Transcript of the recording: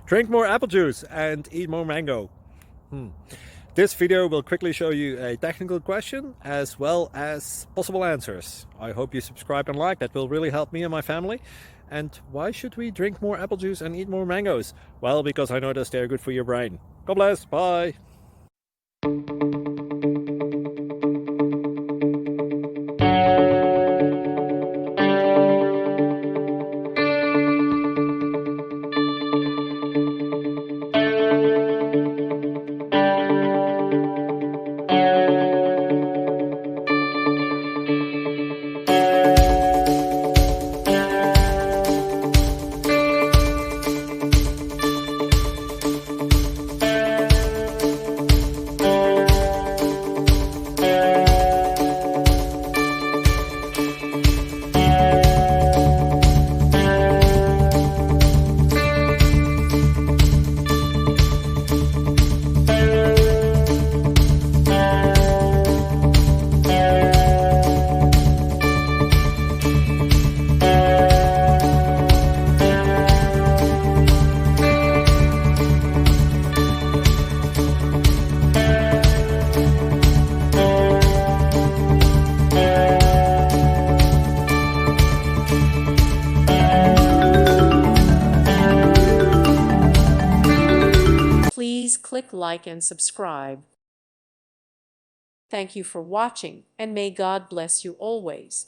Drink more apple juice and eat more mango. This video will quickly show you a technical question as well as possible answers. I hope you subscribe and like, that will really help me and my family. And why should we drink more apple juice and eat more mangoes? Well, because I noticed they're good for your brain. God bless, bye! Please click like and subscribe. Thank you for watching, and may God bless you always.